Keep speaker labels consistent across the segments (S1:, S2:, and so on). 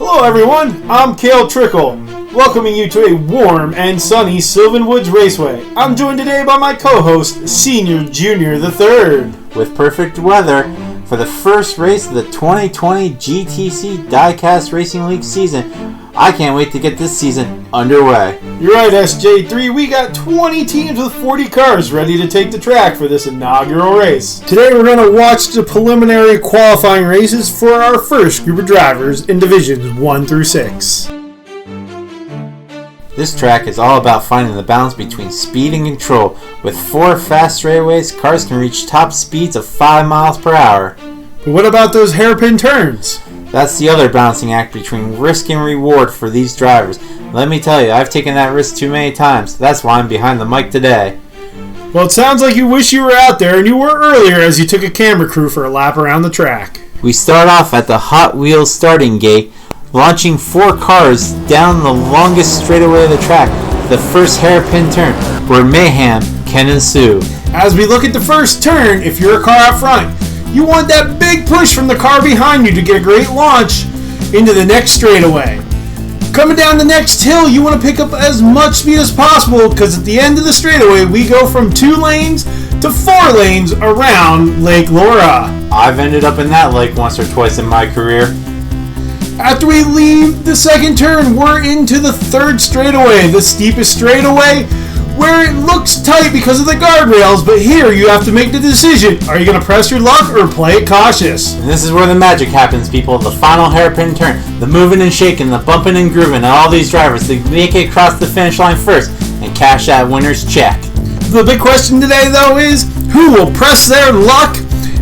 S1: Hello everyone, I'm Cale Trickle, welcoming you to a warm and sunny Sylvan Woods Raceway. I'm joined today by my co-host, Senior Junior III.
S2: With perfect weather for the first race of the 2020 GTC Diecast Racing League season. I can't wait to get this season underway.
S1: You're right, SJ3. We got 20 teams with 40 cars ready to take the track for this inaugural race. Today we're going to watch the preliminary qualifying races for our first group of drivers in divisions 1 through 6.
S2: This track is all about finding the balance between speed and control. With 4 fast straightaways, cars can reach top speeds of 5 miles per hour.
S1: But what about those hairpin turns?
S2: That's the other balancing act between risk and reward for these drivers. Let me tell you, I've taken that risk too many times. That's why I'm behind the mic today.
S1: Well, it sounds like you wish you were out there and you were earlier as you took a camera crew for a lap around the track.
S2: We start off at the Hot Wheels starting gate, launching 4 cars down the longest straightaway of the track, the first hairpin turn, where mayhem can ensue.
S1: As we look at the first turn, if you're a car out front, you want that big push from the car behind you to get a great launch into the next straightaway. Coming down the next hill, you want to pick up as much speed as possible because at the end of the straightaway, we go from 2 lanes to 4 lanes around Lake Laura.
S2: I've ended up in that lake once or twice in my career.
S1: After we leave the second turn, we're into the third straightaway, the steepest straightaway, where it looks tight because of the guardrails, but here you have to make the decision. Are you going to press your luck or play it cautious?
S2: And this is where the magic happens, people. The final hairpin turn, the moving and shaking, the bumping and grooving, and all these drivers to make it across the finish line first and cash that winner's check.
S1: The big question today, though, is who will press their luck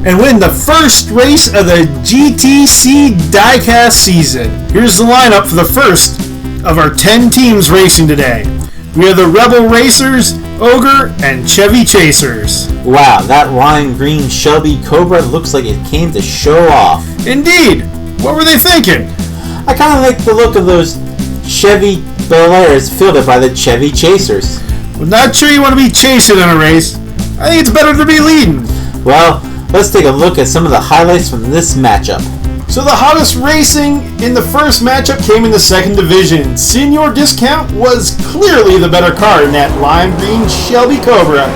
S1: and win the first race of the GTC Diecast season? Here's the lineup for the first of our 10 teams racing today. We have the Rebel Racers, Ogre, and Chevy Chasers.
S2: Wow, that lime green Shelby Cobra looks like it came to show off.
S1: Indeed. What were they thinking?
S2: I kind of like the look of those Chevy Bel Airs fielded by the Chevy Chasers.
S1: Well, not sure you want to be chasing in a race. I think it's better to be leading.
S2: Well, let's take a look at some of the highlights from this matchup.
S1: So the hottest racing in the first matchup came in the second division. Senior Discount was clearly the better car in that lime green Shelby Cobra.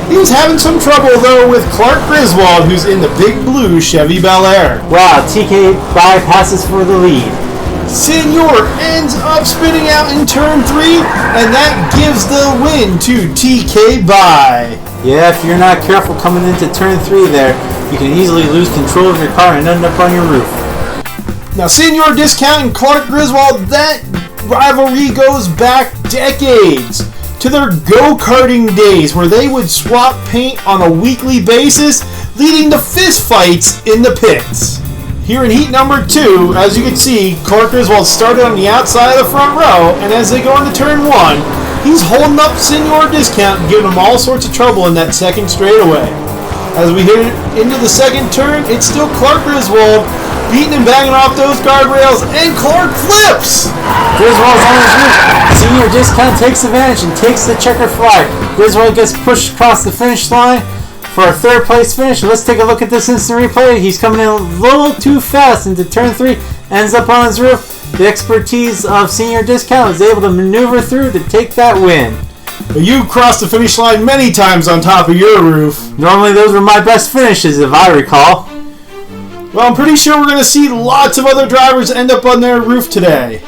S1: He was having some trouble though with Clark Griswold, who's in the big blue Chevy Bel Air.
S2: Wow, TK bypasses for the lead.
S1: Senior ends up spinning out in turn 3, and that gives the win to TK By.
S2: Yeah, if you're not careful coming into turn 3 there, you can easily lose control of your car and end up on your roof.
S1: Now, Senior Discount and Clark Griswold, that rivalry goes back decades to their go-karting days where they would swap paint on a weekly basis, leading to fistfights in the pits. Here in heat number 2, as you can see, Clark Griswold started on the outside of the front row, and as they go into turn 1, he's holding up Senior Discount and giving him all sorts of trouble in that second straightaway. As we hit into the second turn, it's still Clark Griswold beating and banging off those guardrails, and Clark flips!
S2: Griswold's on his roof. Senior Discount takes advantage and takes the checker flag. Griswold gets pushed across the finish line for a third place finish. Let's take a look at this instant replay. He's coming in a little too fast into turn 3, ends up on his roof. The expertise of Senior Discount is able to maneuver through to take that win.
S1: Well, you crossed the finish line many times on top of your roof.
S2: Normally those were my best finishes, if I recall.
S1: Well, I'm pretty sure we're going to see lots of other drivers end up on their roof today.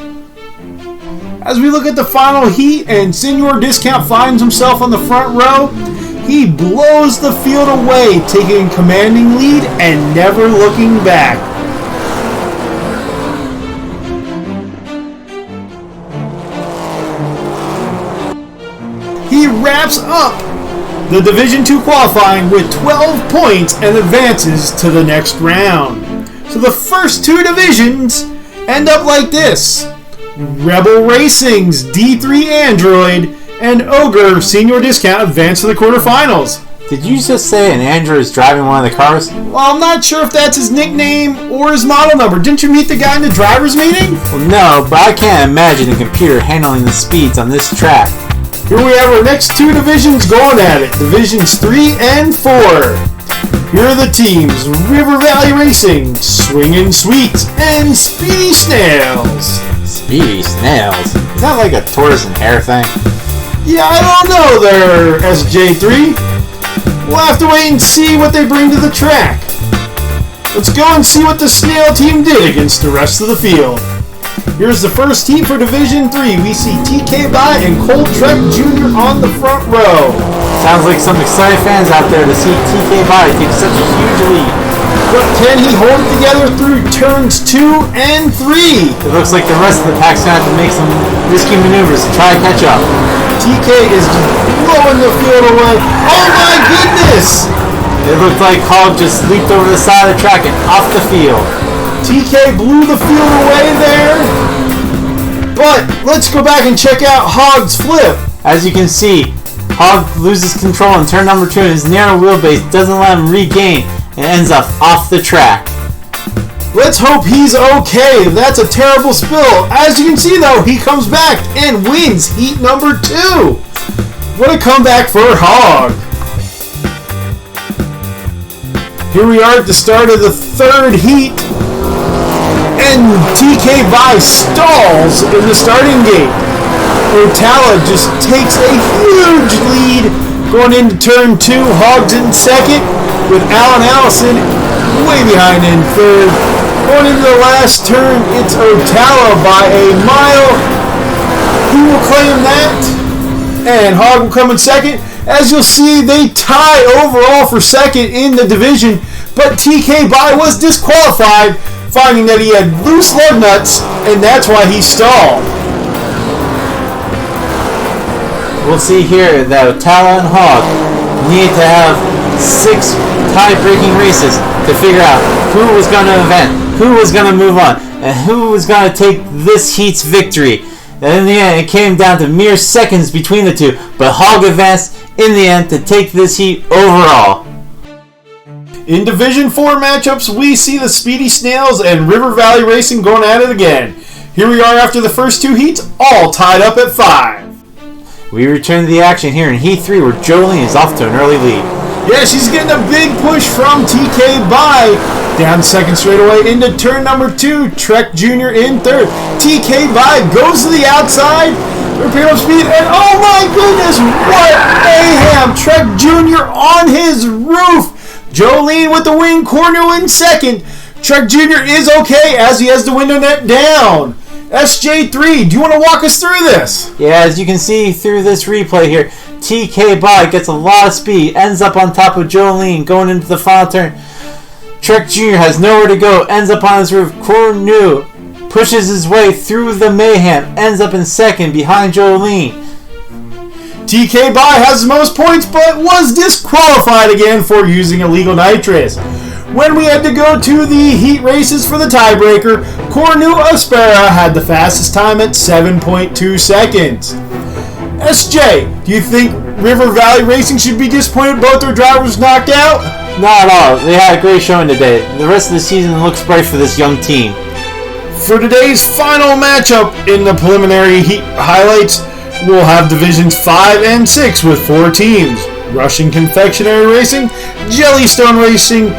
S1: As we look at the final heat and Senior Discount finds himself on the front row, he blows the field away, taking a commanding lead and never looking back. He wraps up the Division 2 qualifying with 12 points and advances to the next round. So the first 2 divisions end up like this. Rebel Racing's D3 Android and Ogre Senior Discount advance to the quarterfinals.
S2: Did you just say an android is driving one of the cars?
S1: Well, I'm not sure if that's his nickname or his model number. Didn't you meet the guy in the driver's meeting?
S2: Well, no, but I can't imagine a computer handling the speeds on this track.
S1: Here we have our next 2 divisions going at it. Divisions 3 and 4. Here are the teams: River Valley Racing, Swingin' Sweets, and Speedy Snails.
S2: Speedy Snails? Is that like a tortoise and hare thing?
S1: Yeah, I don't know there, SJ3. We'll have to wait and see what they bring to the track. Let's go and see what the Snail team did against the rest of the field. Here's the first heat for Division 3. We see TK By and Cole Trek Jr. on the front row.
S2: Sounds like some excited fans out there to see TK By take such a huge lead.
S1: But can he hold it together through turns 2 and 3?
S2: It looks like the rest of the pack's going to have to make some risky maneuvers to try to catch up.
S1: TK is just blowing the field away. Oh my goodness!
S2: It looked like Hog just leaped over the side of the track and off the field.
S1: TK blew the field away there. But let's go back and check out Hog's flip.
S2: As you can see, Hog loses control in turn number 2 and his narrow wheelbase doesn't let him regain and ends up off the track.
S1: Let's hope he's okay. That's a terrible spill. As you can see though, he comes back and wins heat number 2. What a comeback for Hog. Here we are at the start of the third heat. And TK By stalls in the starting gate. Otala just takes a huge lead going into turn 2. Hog's in second with Alan Allison way behind in third. Going into the last turn, it's Otala by a mile. He will claim that. And Hog will come in second. As you'll see, they tie overall for second in the division. But TK By was disqualified, finding that he had loose lug nuts, and that's why he stalled.
S2: We'll see here that Otala and Hog need to have 6 tie-breaking races to figure out who was going to event, who was going to move on, and who was going to take this heat's victory. And in the end, it came down to mere seconds between the two, but Hog advanced in the end to take this heat overall.
S1: In Division 4 matchups, we see the Speedy Snails and River Valley Racing going at it again. Here we are after the first 2 heats, all tied up at 5.
S2: We return to the action here in Heat 3 where Jolene is off to an early lead.
S1: Yeah, she's getting a big push from TK By. Down second straightaway into turn number 2, Trek Jr. in third. TK By goes to the outside, repair up speed, and oh my goodness, what mayhem! Trek Jr. on his roof. Jolene with the win, Cornu in second. Trek Jr. is okay as he has the window net down. SJ3, do you want to walk us through this?
S2: Yeah, as you can see through this replay here, TK By gets a lot of speed, ends up on top of Jolene going into the final turn. Trek Jr. has nowhere to go, ends up on his roof. Cornu pushes his way through the mayhem, ends up in second behind Jolene.
S1: TK By has the most points, but was disqualified again for using illegal nitrous. When we had to go to the heat races for the tiebreaker, Cornu Aspera had the fastest time at 7.2 seconds. SJ, do you think River Valley Racing should be disappointed both their drivers knocked out?
S2: Not at all. They had a great showing today. The rest of the season looks bright for this young team.
S1: For today's final matchup in the preliminary heat highlights, we'll have Divisions 5 and 6 with 4 teams: Russian Confectionery Racing, Jellystone Racing,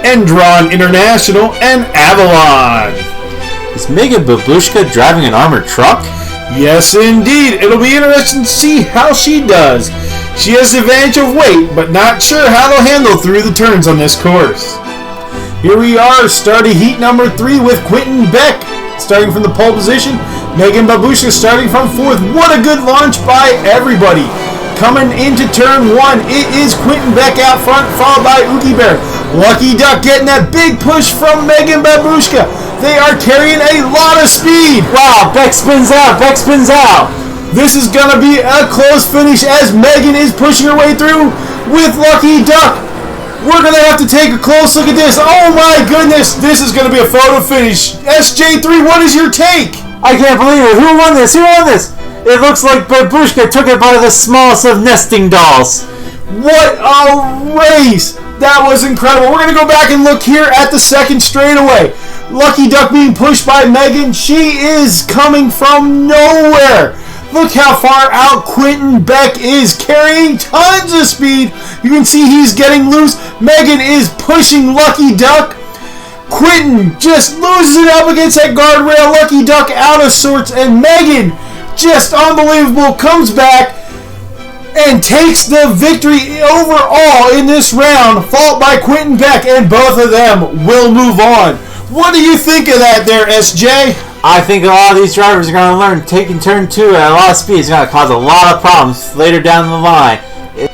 S1: Endron International, and Avalon.
S2: Is Megan Babushka driving an armored truck?
S1: Yes, indeed. It'll be interesting to see how she does. She has the advantage of weight, but not sure how to handle through the turns on this course. Here we are, starting heat number 3 with Quentin Beck starting from the pole position. Megan Babushka starting from 4th. What a good launch by everybody. Coming into turn 1, it is Quentin Beck out front, followed by Oogie Bear. Lucky Duck getting that big push from Megan Babushka. They are carrying a lot of speed.
S2: Wow, Beck spins out, Beck spins out.
S1: This is going to be a close finish as Megan is pushing her way through with Lucky Duck. We're going to have to take a close look at this. Oh my goodness, this is going to be a photo finish. SJ3, what is your take?
S2: I can't believe it. Who won this? Who won this? It looks like Babushka took it by the smallest of nesting dolls.
S1: What a race! That was incredible. We're going to go back and look here at the second straightaway. Lucky Duck being pushed by Megan. She is coming from nowhere. Look how far out Quentin Beck is, carrying tons of speed. You can see he's getting loose. Megan is pushing Lucky Duck. Quentin just loses it up against that guardrail. Lucky Duck out of sorts, and Megan, just unbelievable, comes back and takes the victory overall in this round, followed by Quentin Beck, and both of them will move on. What do you think of that there, SJ?
S2: I think a lot of these drivers are going to learn taking turn 2 at a lot of speed is going to cause a lot of problems later down the line.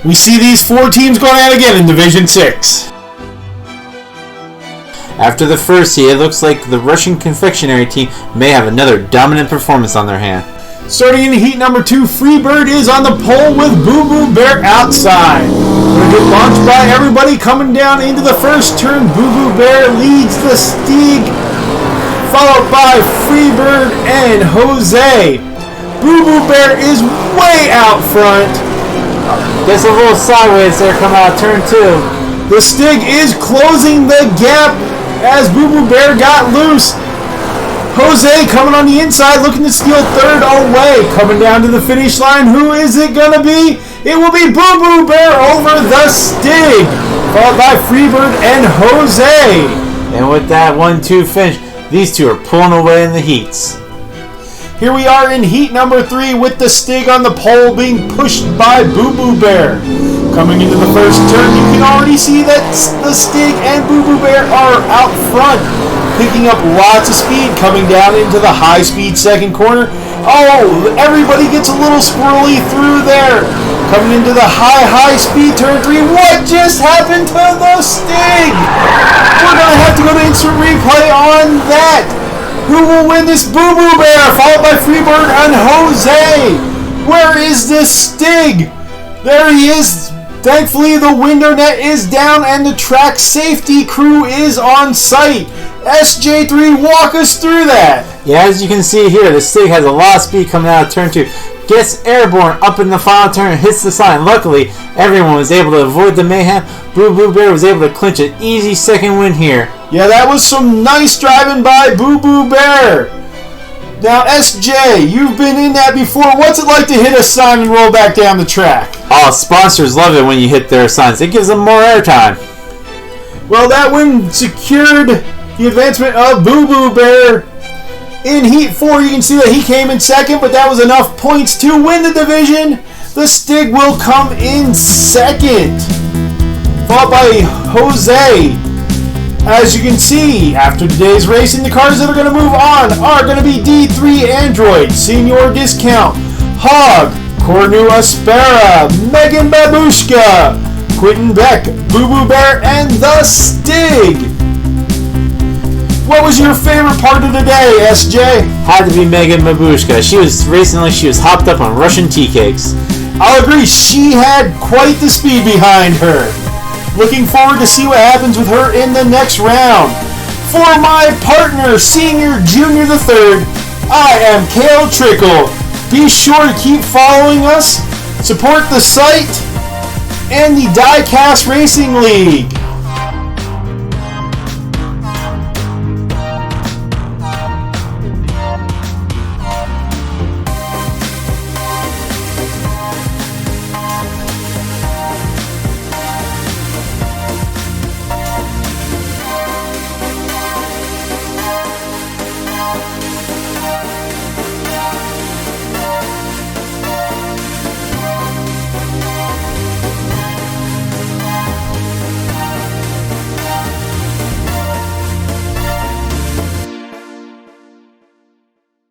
S1: We see these 4 teams going at it again in Division 6.
S2: After the first heat, it looks like the Russian confectionery team may have another dominant performance on their hand.
S1: Starting in heat number 2, Freebird is on the pole with Boo Boo Bear outside. Gonna get launched by everybody coming down into the first turn. Boo Boo Bear leads the Stieg, followed by Freebird and Jose. Boo Boo Bear is way out front.
S2: Gets a little sideways there coming out of turn 2.
S1: The Stig is closing the gap as Boo Boo Bear got loose. Jose coming on the inside, looking to steal third away. Coming down to the finish line, who is it going to be? It will be Boo Boo Bear over the Stig, followed by Freebird and Jose.
S2: And with that 1-2 finish, these two are pulling away in the heats.
S1: Here we are in heat number 3 with the Stig on the pole being pushed by Boo Boo Bear. Coming into the first turn, you can already see that the Stig and Boo Boo Bear are out front, picking up lots of speed coming down into the high-speed second corner. Oh, everybody gets a little squirrely through there. Coming into the high-speed turn 3. What just happened to the Stig? We're going to have to go to instant replay on that. Who will win this? Boo Boo Bear, followed by Freebird and Jose. Where is this Stig? There he is. Thankfully, the window net is down and the track safety crew is on site. SJ3, walk us through that.
S2: Yeah, as you can see here, the Stig has a lot of speed coming out of turn 2. Gets airborne up in the final turn and hits the sign. Luckily, everyone was able to avoid the mayhem. Boo Boo Bear was able to clinch an easy second win here.
S1: Yeah, that was some nice driving by Boo Boo Bear. Now, SJ, you've been in that before. What's it like to hit a sign and roll back down the track?
S2: Oh, sponsors love it when you hit their signs. It gives them more airtime.
S1: Well, that win secured the advancement of Boo Boo Bear. In Heat 4, you can see that he came in second, but that was enough points to win the division. The Stig will come in second, followed by Jose. As you can see, after today's racing, the cars that are going to move on are going to be D3 Android, Senior Discount, Hog, Cornu Aspera, Megan Babushka, Quentin Beck, Boo Boo Bear, and the Stig. What was your favorite part of the day, SJ?
S2: Had to be Megan Babushka. She was racing like she was hopped up on Russian tea cakes.
S1: I'll agree, she had quite the speed behind her. Looking forward to see what happens with her in the next round. For my partner, Senior Junior the Third, I am Kale Trickle. Be sure to keep following us, support the site, and the Diecast Racing League.